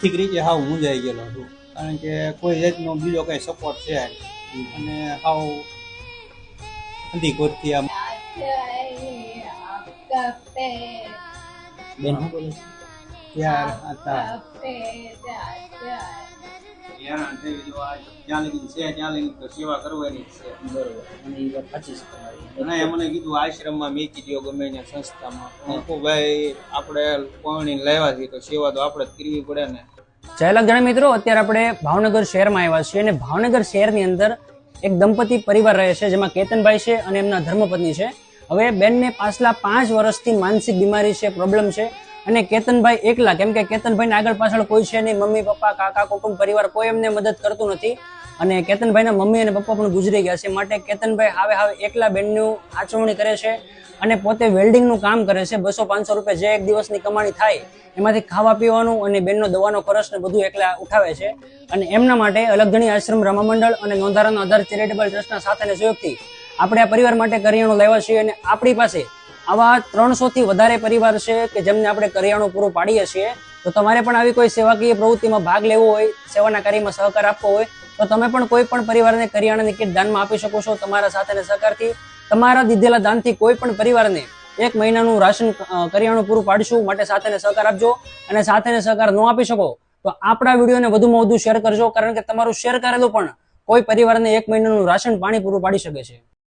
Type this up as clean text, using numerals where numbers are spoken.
આર્થિક રીતે હાવ મૂંઝાઈ ગયેલો છું, કારણ કે કોઈ જાતનો બીજો કઈ સપોર્ટ છે નહીં. અને હાવ અંધી ગોઠથી આમ બેન શું બોલે છે? ત્યાર હતા હેરાન થઈ ગયો. આ જ્યાં લગી છે ત્યાં લગી તો સેવા કરવાની જ છે. બરોબર, અને એ વાત સાચી છે તમારી. અને મને કીધું આશ્રમમાં મેકી દો, ગમે ત્યાં સંસ્થામાં. હું કહું ભાઈ આપણે પાણી લાવ્યા છીએ તો સેવા તો આપણે જ કરવી પડે ને. જય લગ્ન મિત્રો, અત્યારે આપણે ભાવનગર શહેરમાં આવ્યા છીએ અને ભાવનગર શહેરની અંદર એક દંપતી પરિવાર રહે છે, જેમાં કેતનભાઈ છે અને એમના ધર્મપત્ની છે. હવે બેનને પાછલા 5 વર્ષથી માનસિક બીમારી છે, પ્રોબ્લેમ છે. અને કેતનભાઈ એકલા, કેમ કે કેતનભાઈને આગળ પાછળ કોઈ છે નહીં, મમ્મી પપ્પા કાકા કુટુંબ પરિવાર કોઈ એમને મદદ કરતું નથી. અને કેતનભાઈના મમ્મી અને પપ્પા પણ ગુજરી ગયા છે, માટે કેતનભાઈ હવે એકલા બેનનું આચવણી કરે છે અને પોતે વેલ્ડિંગનું કામ કરે છે. 200-500 રૂપિયા જે એક દિવસની કમાણી થાય એમાંથી ખાવા પીવાનું અને બેનનો દવાનો ખર્ચ ને બધું એકલા ઉઠાવે છે. અને એમના માટે અલગધણી આશ્રમ રમા મંડળ અને નોંધારાનો આધાર ચેરિટેબલ ટ્રસ્ટના સાથેના સહયોગથી આપણે આ પરિવાર માટે કરિયાણું લાવ્યા છીએ. અને આપણી પાસે આવા 300 થી વધારે પરિવાર છે કે જેમને આપણે કરિયાણું પૂરું પાડીએ છીએ. તો તમારે પણ આવી કોઈ સેવાકીય પ્રવૃત્તિમાં ભાગ લેવો હોય, સેવાના કાર્યમાં સહકાર આપવો હોય, તો તમે પણ કોઈ પણ પરિવારને કરિયાણાની કીટ દાનમાં આપી શકો છો. તમારા સાથેના સહકારથી, તમારા દીધેલા દાનથી કોઈ પણ પરિવારને 1 મહિનાનું રાશન કરિયાણું પૂરું પાડીશું. માટે સાથેને સહકાર આપજો. અને સાથેને સહકાર ન આપી શકો તો આપણા વિડીયોને વધુમાં વધુ શેર કરજો, કારણ કે તમારું શેર કરેલું પણ કોઈ પરિવારને 1 મહિનાનું રાશન પાણી પૂરું પાડી શકે છે.